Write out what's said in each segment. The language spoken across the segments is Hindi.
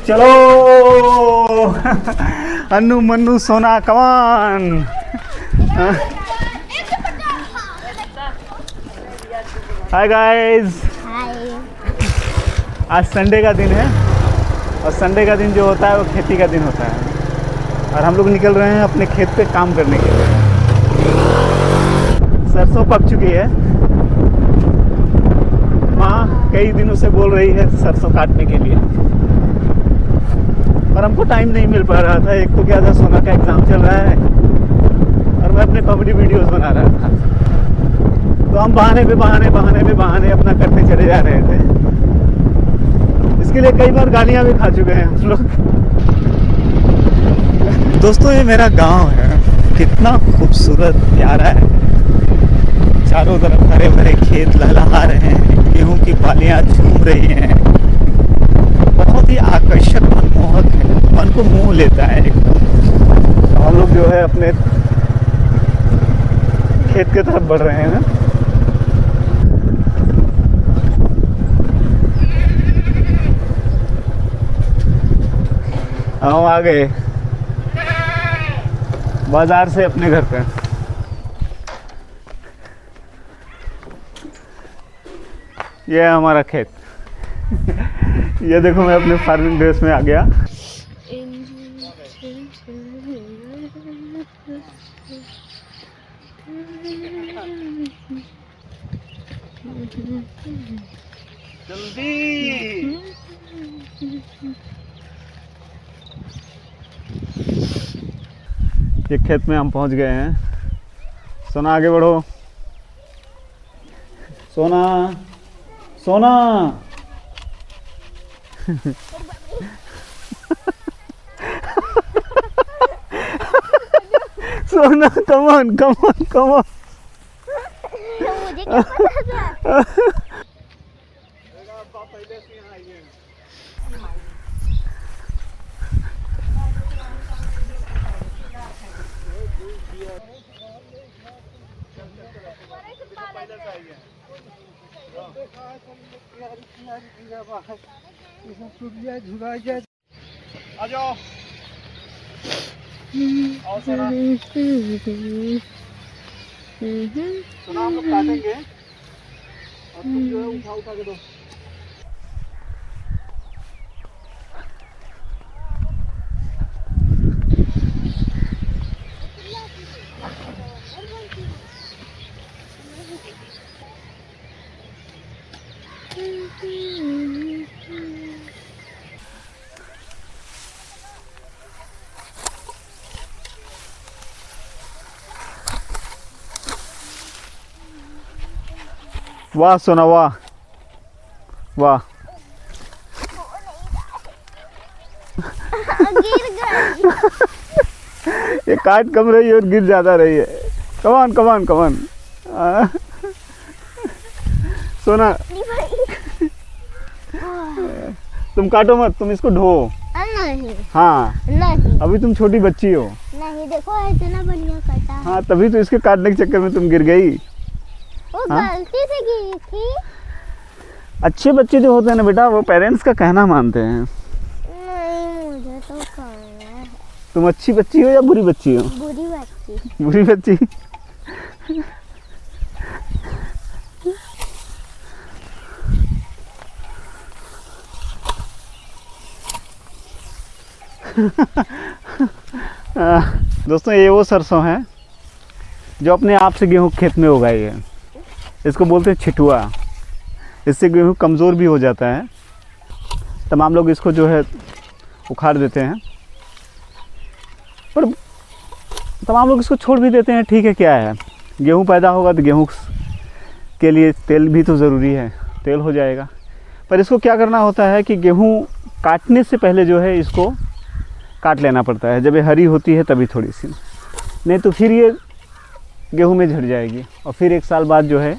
चलो अन्नू मन्नू सोना कमान। हाय गाइस, आज संडे का दिन है और संडे का दिन जो होता है वो खेती का दिन होता है और हम लोग निकल रहे हैं अपने खेत पे काम करने के लिए। सरसों पक चुकी है, माँ कई दिनों से बोल रही है सरसों काटने के लिए, पर हमको टाइम नहीं मिल पा रहा था। एक तो क्या था, सोना का एग्ज़ाम चल रहा है और मैं अपने कॉमेडी वीडियोस बना रहा था, तो हम बहाने पे बहाने अपना करते चले जा रहे थे। इसके लिए कई बार गालियाँ भी खा चुके हैं हम लोग। दोस्तों ये मेरा गांव है, कितना खूबसूरत प्यारा है। चारों तरफ हरे भरे खेत लहलहा रहे हैं, गेहूं की बालियां झूम रही हैं। बहुत ही आकर्षक मनमोहक है, मन को मोह लेता है एकदम। हम लोग जो है अपने खेत की तरफ बढ़ रहे हैं। हम आ गए बाजार से अपने घर पे। ये है हमारा खेत। ये देखो मैं अपने फार्मिंग ड्रेस में आ गया। जल्दी ये खेत में हम पहुंच गए हैं। सोना आगे बढ़ो, सोना सोना। सोना कमान कमान कमान। मुझे क्या पता था? आ जाओ। और सोना हम लोग काटेंगे और तुम जो है उठा के दो। वाह सोना वाह वाह। गिर गई। ये काट कम रही है और गिर ज्यादा रही है। कमान कमान कमान। सोना तुम काटो मत, तुम इसको ढो। नहीं हाँ नहीं अभी तुम छोटी बच्ची हो। नहीं, देखो इतना बढ़िया कटा है। हाँ तभी तो इसके काटने के चक्कर में तुम गिर गई। वो हाँ? गलती से गिरी थी। अच्छे बच्चे जो होते हैं ना बेटा, वो पेरेंट्स का कहना मानते हैं। नहीं, मुझे तो करना है। तुम अच्छी बच्ची हो या बुरी बच्ची हो? बुरी बच्ची। बुरी बच्ची। दोस्तों ये वो सरसों है जो अपने आप से गेहूं खेत में उगाई है। इसको बोलते हैं छिटुआ। इससे गेहूं कमज़ोर भी हो जाता है। तमाम लोग इसको जो है उखाड़ देते हैं, पर तमाम लोग इसको छोड़ भी देते हैं। ठीक है, क्या है, गेहूं पैदा होगा तो गेहूं के लिए तेल भी तो ज़रूरी है, तेल हो जाएगा। पर इसको क्या करना होता है कि गेहूं काटने से पहले जो है इसको काट लेना पड़ता है। जब ये हरी होती है तभी थोड़ी सी, नहीं तो फिर ये गेहूं में झड़ जाएगी और फिर एक साल बाद जो है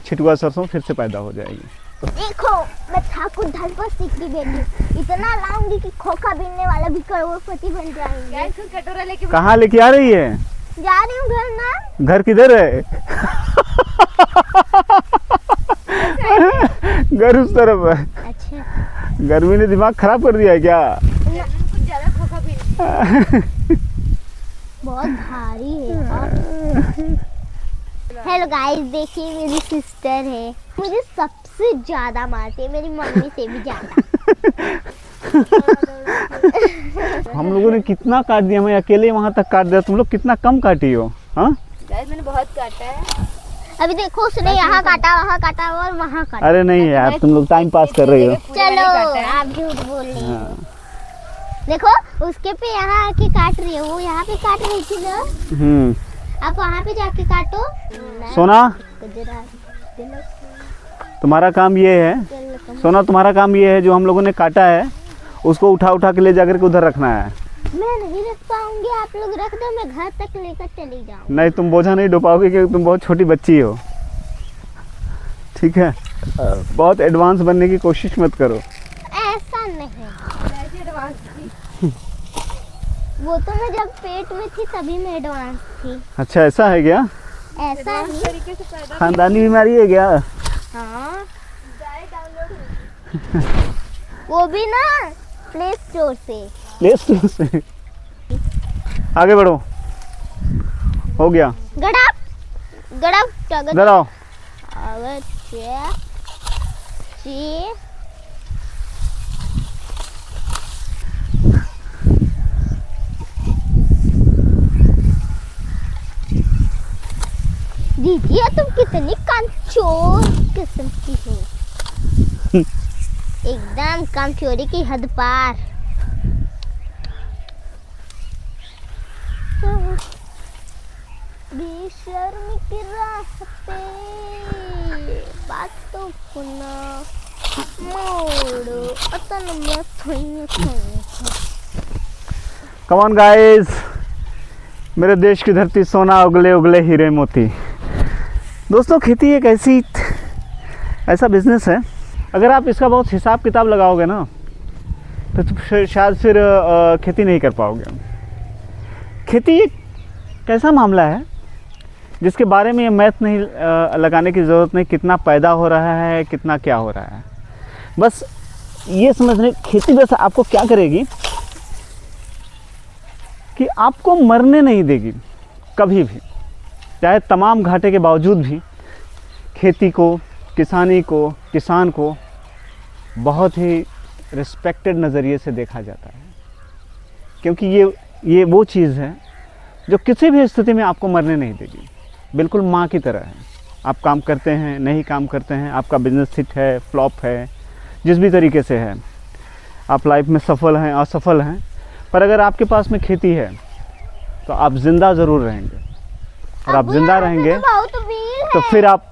छिटुआ सरसों फिर से पैदा हो जाएगी। देखो मैं ठाकुर धनपत सिंह की बेटी इतना लाऊंगी कि खोखा बीनने वाला भी करोड़पति बन जाएंगे। कटोरा लेके कहाँ लेके आ रही है? जा रही हूँ घर ना। घर किधर है? घर उस तरफ है। अच्छा गर्मी ने दिमाग खराब कर दिया है क्या? बहुत भारी है। हेलो गाइस, देखिए मेरी सिस्टर है, मुझे सबसे ज्यादा मारती है, मेरी मम्मी से भी ज्यादा। हम लोगों ने कितना काट दिया, मैं अकेले वहां तक काट दिया, तुम लोग कितना कम काटी हो। हाँ गाइस मैंने बहुत काटा है। अभी देखो, उसने यहाँ काटा, वहाँ काटा और वहाँ काटा। अरे नहीं यार, तुम लोग टाइम पास कर रही हो। चलो, आप झूठ बोल रही हो। देखो उसके पे यहाँ आके काट रही है, वो यहाँ पे काट रही थी ना। आप वहाँ पे जाके काटो। सोना, तुम्हारा काम ये है, सोना तुम्हारा काम ये है, जो हम लोगों ने काटा है उसको उठा उठा के ले जाकर के उधर रखना है। मैं नहीं रख पाऊंगी, आप लोग रख दो, मैं घर तक लेकर चली जाऊँ। नहीं, तुम बोझा नहीं ढो पाओगे क्योंकि तुम बहुत छोटी बच्ची हो। ठीक है, बहुत एडवांस बनने की कोशिश मत करो। ऐसा नहीं, वो तो मैं जब पेट में थी तभी मैं एडवांस थी। अच्छा, ऐसा है क्या? ऐसा ही तरीके से पैदा। खानदानी बीमारी है क्या? हाँ, वो भी ना प्ले स्टोर से। प्ले स्टोर से। आगे बढ़ो, हो गया। गड़प गड़प टगट इधर आओ। अगर चे दीदी, तुम कितनी कामचोर किस्म की हो। एकदम कामचोरी की हद पार। बेशर्मी की राह पे बात तो पुनः मोड़ो अतन में थोड़ी कम ऑन गाइस, मेरे देश की धरती सोना, उगले उगले हीरे मोती। दोस्तों, खेती एक ऐसा बिजनेस है, अगर आप इसका बहुत हिसाब किताब लगाओगे ना तो शायद फिर खेती नहीं कर पाओगे। खेती एक कैसा मामला है जिसके बारे में ये मैथ नहीं लगाने की ज़रूरत नहीं, कितना पैदा हो रहा है, कितना क्या हो रहा है। बस ये समझने, खेती बस आपको क्या करेगी कि आपको मरने नहीं देगी कभी भी। चाहे तमाम घाटे के बावजूद भी खेती को, किसानी को, किसान को बहुत ही रिस्पेक्टेड नज़रिए से देखा जाता है, क्योंकि ये वो चीज़ है जो किसी भी स्थिति में आपको मरने नहीं देगी। बिल्कुल माँ की तरह है। आप काम करते हैं, नहीं काम करते हैं, आपका बिजनेस हिट है, फ्लॉप है, जिस भी तरीके से है, आप लाइफ में सफल हैं, असफल हैं, पर अगर आपके पास में खेती है तो आप ज़िंदा ज़रूर रहेंगे। और आप ज़िंदा रहेंगे तो फिर आप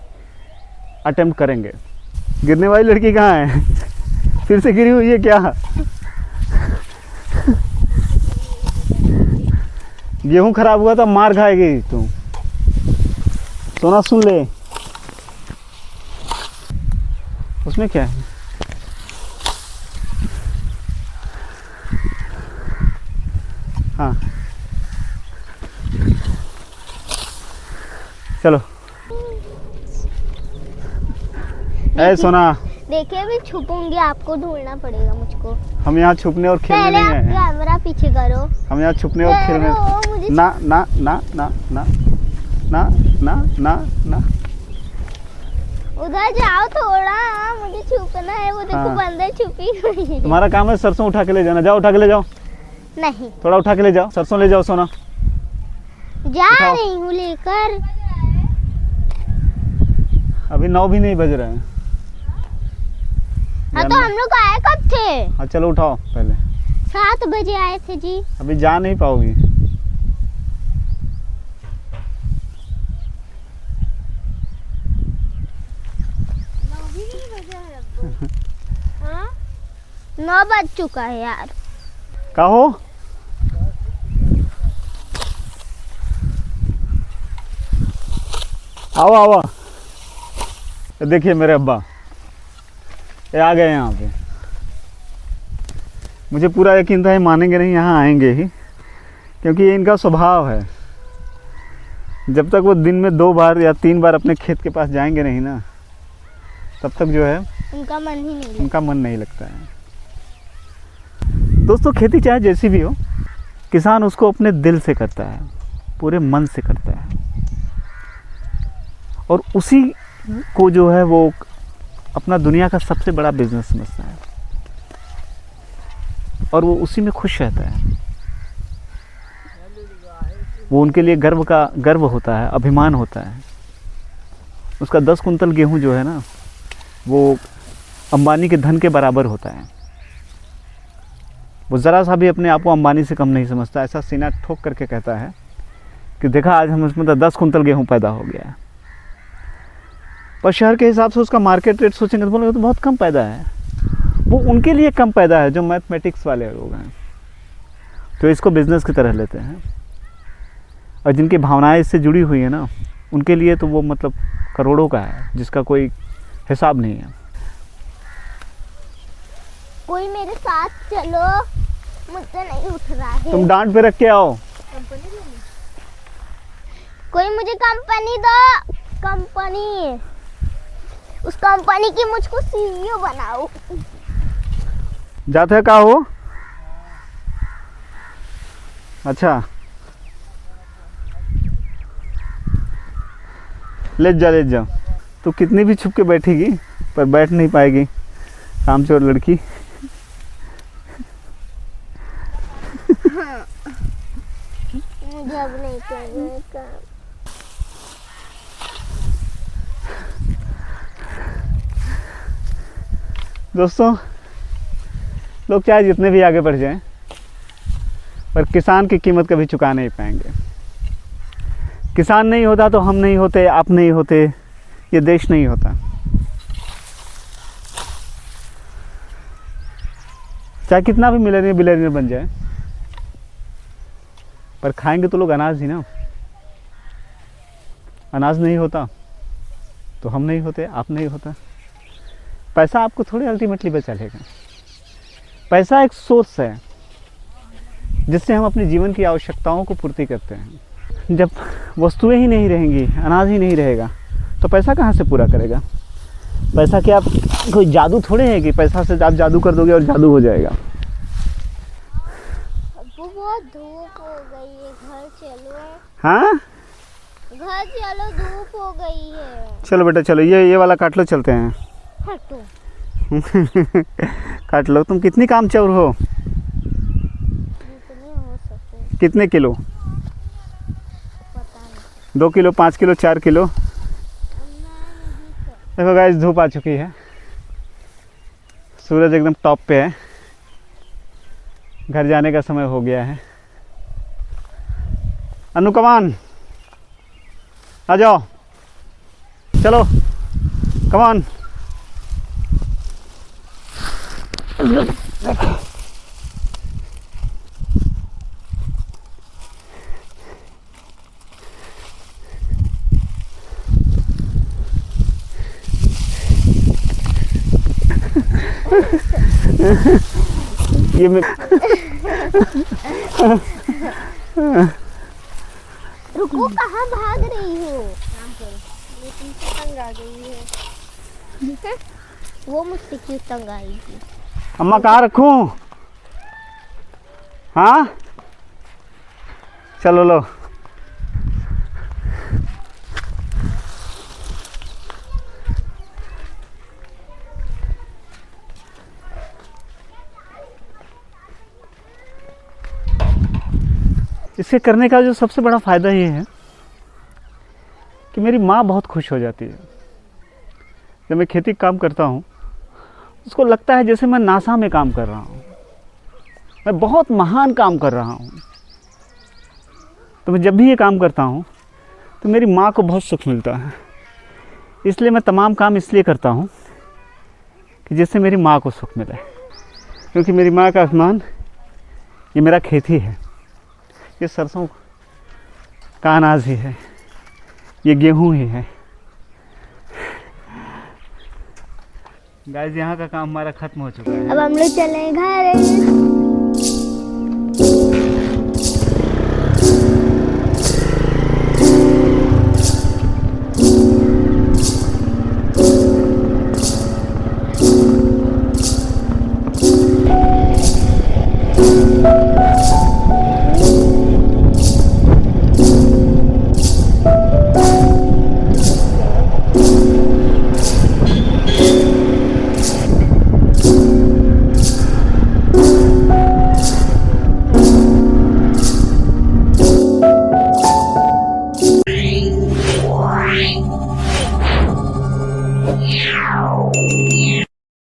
अटेम्प्ट करेंगे। गिरने वाली लड़की कहाँ है? फिर से गिरी हुई है क्या? गेहूं खराब हुआ तो मार खाएगी तू। सोना सुन ले, उसमें क्या है? हाँ, चलो। ऐ सोना, देखिए अभी छुपूंगी, आपको ढूंढना पड़ेगा मुझको। हम यहाँ छुपने और खेलने पहले नहीं आप आए हैं। कैमरा पीछे करो। हम यहाँ छुपने और खेलने मुझे ना ना ना ना ना ना ना ना ना। उधर जाओ थोड़ा, मुझे छुपना है। वो देखो हाँ। बंदर छुपी हुई है। तुम्हारा काम है सरसों उठा के ले जाना। जाओ, उठा के ले जाओ, नहीं, थोड़ा उठा के ले जाओ, सरसों ले जाओ सोना। जा उठाओ। रही हूँ लेकर। अभी 9 भी नहीं बज रहे हैं। हाँ तो हम लोग आए कब थे? हाँ चलो उठाओ पहले। 7 बजे आए थे जी। अभी जा नहीं पाओगी। हाँ? 9 बज चुका है यार। कहो, आओ आओ। ये देखिए मेरे अब्बा, ये आ गए यहाँ पे। मुझे पूरा यकीन था ये मानेंगे नहीं, यहाँ आएंगे ही, क्योंकि ये इनका स्वभाव है। जब तक वो दिन में 2 बार या 3 बार अपने खेत के पास जाएंगे नहीं ना, तब तक जो है उनका मन ही नहीं उनका मन नहीं लगता है। दोस्तों, खेती चाहे जैसी भी हो, किसान उसको अपने दिल से करता है, पूरे मन से करता है, और उसी को जो है वो अपना दुनिया का सबसे बड़ा बिजनेस समझता है, और वो उसी में खुश रहता है। वो उनके लिए गर्व होता है, अभिमान होता है। उसका 10 कुंतल गेहूं जो है ना, वो अंबानी के धन के बराबर होता है। वो ज़रा सा भी अपने आप को अंबानी से कम नहीं समझता। ऐसा सीना ठोक करके कहता है कि देखा, आज हम इसमें 10 कुंतल गेहूं पैदा हो गया है। पर शहर के हिसाब से उसका मार्केट रेट सोचेंगे तो बोलेंगे तो बहुत कम पैदा है। वो उनके लिए कम पैदा है जो मैथमेटिक्स वाले लोग हैं, तो इसको बिज़नेस की तरह लेते हैं। और जिनकी भावनाएं इससे जुड़ी हुई है ना, उनके लिए तो वो मतलब करोड़ों का है, जिसका कोई हिसाब नहीं है। कोई मेरे साथ चलो, मुझसे नहीं उठ रहा है। तुम डांट पे रख के आओ। कोई मुझे कंपनी दो, कंपनी, उस कंपनी की मुझको सीईओ बनाओ। जाते का हो? अच्छा, ले जा। तो कितनी भी छुप के बैठेगी पर बैठ नहीं पाएगी, कामचोर लड़की। मुझे अब नहीं करना काम। दोस्तों, लोग चाहे जितने भी आगे बढ़ जाएं, पर किसान की कीमत कभी चुका नहीं पाएंगे। किसान नहीं होता तो हम नहीं होते, आप नहीं होते, ये देश नहीं होता। चाहे कितना भी बिलियनियर बन जाए, पर खाएंगे तो लोग अनाज ही ना। अनाज नहीं होता तो हम नहीं होते, आप नहीं होता। पैसा आपको थोड़ी अल्टीमेटली बचा लेगा। पैसा एक सोर्स है जिससे हम अपने जीवन की आवश्यकताओं को पूर्ति करते हैं। जब वस्तुएं ही नहीं रहेंगी, अनाज ही नहीं रहेगा, तो पैसा कहाँ से पूरा करेगा? पैसा क्या कोई जादू थोड़े है कि पैसा से आप जादू कर दोगे और जादू हो जाएगा। वो बहुत धूप हो गई है, घर चलो। हाँ, घर चलो, धूप हो गई है। चलो बेटा चलो, ये वाला काट लो, चलते हैं। हटो। काट लो। तुम कितनी कामचोर हो? जितने हो सके। कितने किलो? पता नहीं। 2 किलो, 5 किलो, 4 किलो? मैं नहीं कर। देखो गाइस, धूप आ चुकी है, सूरज एकदम टॉप पे है, घर जाने का समय हो गया है। अनु कमान, आ जाओ, चलो कमान। ये मैं रुको, कहाँ भाग रही हो? लेकिन तंग आ गई है। वो मुझसे क्यों तंग आएगी? अम्मा कहाँ रखूं? हाँ, चलो लो। इसके करने का जो सबसे बड़ा फ़ायदा ये है कि मेरी माँ बहुत खुश हो जाती है। जब मैं खेती काम करता हूँ, उसको लगता है जैसे मैं नासा में काम कर रहा हूँ, मैं बहुत महान काम कर रहा हूँ। तो मैं जब भी ये काम करता हूँ तो मेरी माँ को बहुत सुख मिलता है। इसलिए मैं तमाम काम इसलिए करता हूँ कि जिससे मेरी माँ को सुख मिले, क्योंकि मेरी माँ का अभिमान ये मेरा खेती है, ये सरसों का अनाज ही है, ये गेहूं ही है। गाइस, यहाँ का काम हमारा खत्म हो चुका है। अब हम लोग चले घर।